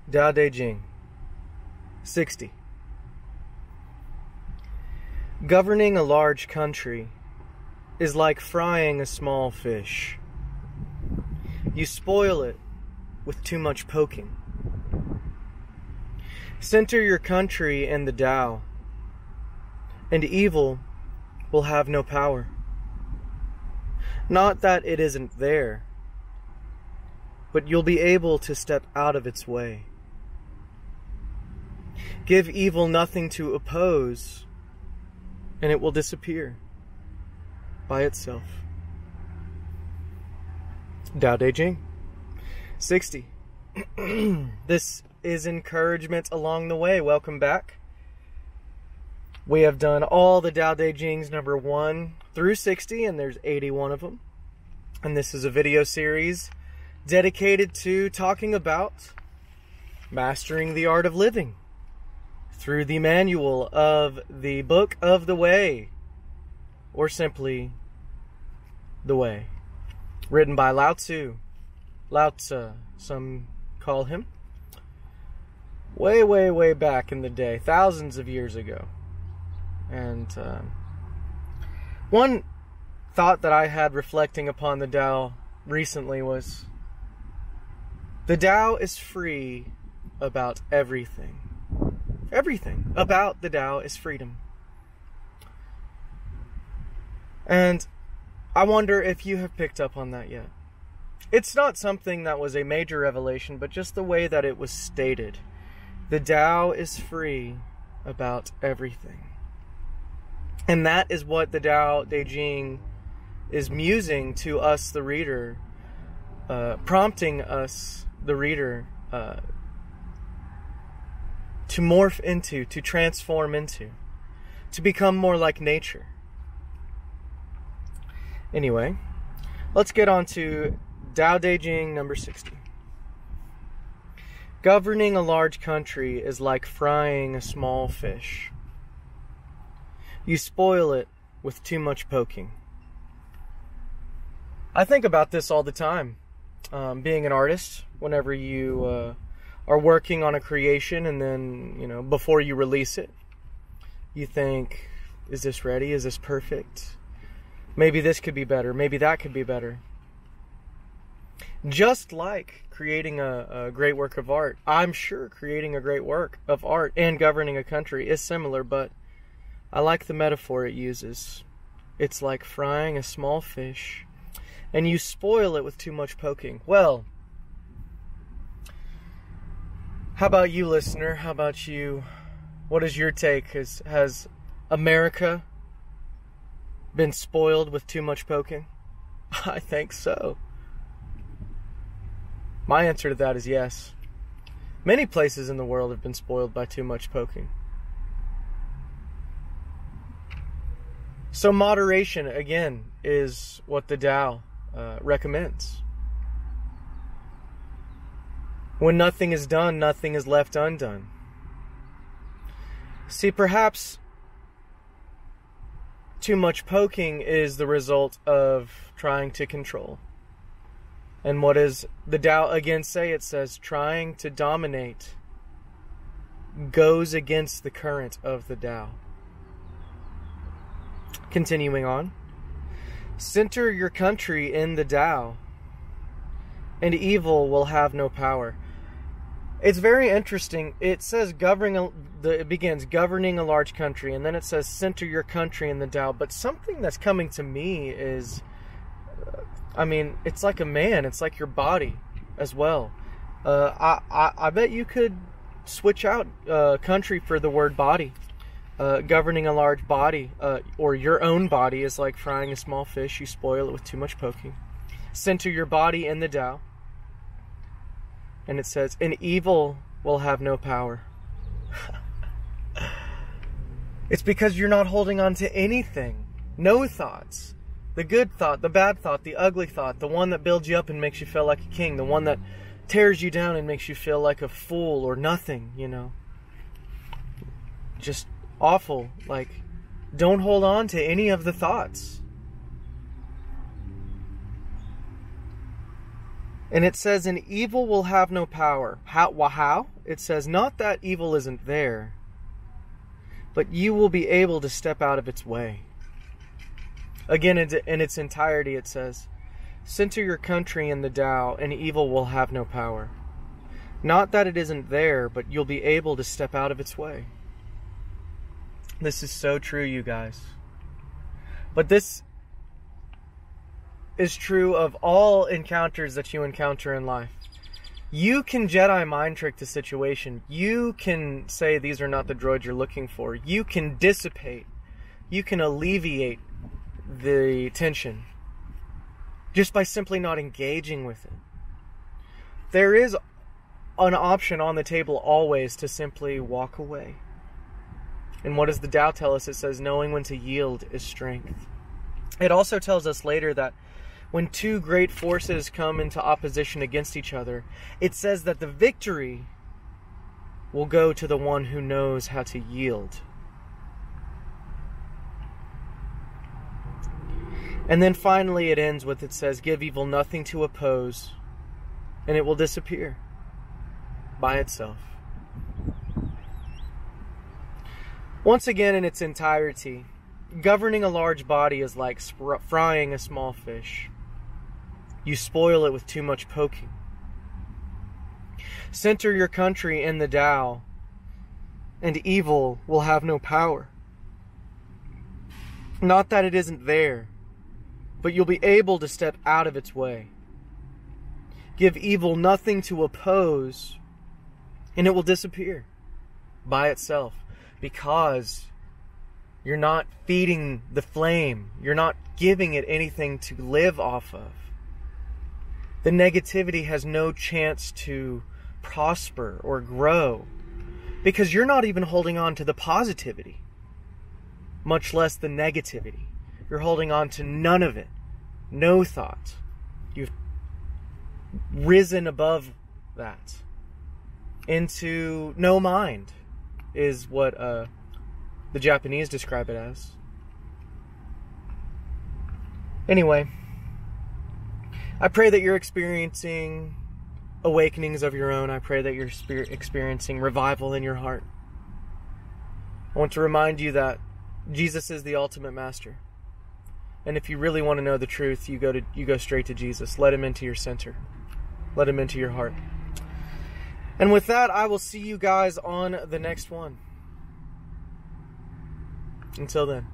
Tao Te Ching 60. Governing a large country is like frying a small fish. You spoil it with too much poking. Center your country in the Tao, and evil will have no power. Not that it isn't there, but you'll be able to step out of its way. Give evil nothing to oppose, and it will disappear by itself. Tao Te Ching 60. This is encouragement along the way. Welcome back. We have done all the Tao Te Chings number 1 through 60, and there's 81 of them. And this is a video series dedicated to talking about mastering the art of living through the manual of the Book of the Way, or simply The Way, written by Lao Tzu, some call him, way back in the day, thousands of years ago. And one thought that I had reflecting upon the Tao recently was, the Tao is free about everything. Everything about the Tao is freedom. And I wonder if you have picked up on that yet. It's not something that was a major revelation, but just the way that it was stated. The Tao is free about everything. And that is what the Tao Te Ching is musing to us, the reader, prompting us, the reader, to morph into, to transform into, to become more like nature. Anyway, let's get on to Tao Te Ching number 60. Governing a large country is like frying a small fish. You spoil it with too much poking. I think about this all the time. Being an artist, whenever you are working on a creation, and then, before you release it, you think, is this ready? Is this perfect? Maybe this could be better. Maybe that could be better. Just like creating a great work of art, I'm sure creating a great work of art and governing a country is similar, but I like the metaphor it uses. It's like frying a small fish, and you spoil it with too much poking. Well, how about you, listener? How about you? What is your take? Has America been spoiled with too much poking? I think so. My answer to that is yes. Many places in the world have been spoiled by too much poking. So moderation, again, is what the Tao recommends. When nothing is done, nothing is left undone. See, perhaps too much poking is the result of trying to control. And what does the Tao again say? It says, trying to dominate goes against the current of the Tao. Continuing on. Center your country in the Tao, and evil will have no power. It's very interesting. It says it begins governing a large country, and then it says center your country in the Tao. But something that's coming to me is, it's like a man. It's like your body as well. I bet you could switch out country for the word body. Governing a large body, or your own body, is like frying a small fish. You spoil it with too much poking. Center your body in the Tao. And it says, and evil will have no power. It's because you're not holding on to anything. No thoughts. The good thought, the bad thought, the ugly thought, the one that builds you up and makes you feel like a king, the one that tears you down and makes you feel like a fool or nothing, Just awful. Like, don't hold on to any of the thoughts. And it says, and evil will have no power. How? It says, not that evil isn't there, but you will be able to step out of its way. Again, in its entirety, it says, center your country in the Tao, and evil will have no power. Not that it isn't there, but you'll be able to step out of its way. This is so true, you guys. But this is true of all encounters that you encounter in life. You can Jedi mind trick the situation. You can say these are not the droids you're looking for. You can dissipate. You can alleviate the tension just by simply not engaging with it. There is an option on the table always to simply walk away. And what does the Tao tell us? It says, knowing when to yield is strength. It also tells us later that when two great forces come into opposition against each other, it says that the victory will go to the one who knows how to yield. And then finally it ends with, it says, give evil nothing to oppose, and it will disappear by itself. Once again, in its entirety, governing a large body is like frying a small fish. You spoil it with too much poking. Center your country in the Tao, and evil will have no power. Not that it isn't there, but you'll be able to step out of its way. Give evil nothing to oppose, and it will disappear by itself, because you're not feeding the flame. You're not giving it anything to live off of. The negativity has no chance to prosper or grow because you're not even holding on to the positivity, much less the negativity. You're holding on to none of it. No thought. You've risen above that into no mind, is what the Japanese describe it as. Anyway, I pray that you're experiencing awakenings of your own. I pray that you're experiencing revival in your heart. I want to remind you that Jesus is the ultimate master. And if you really want to know the truth, you go straight to Jesus. Let him into your center. Let him into your heart. And with that, I will see you guys on the next one. Until then.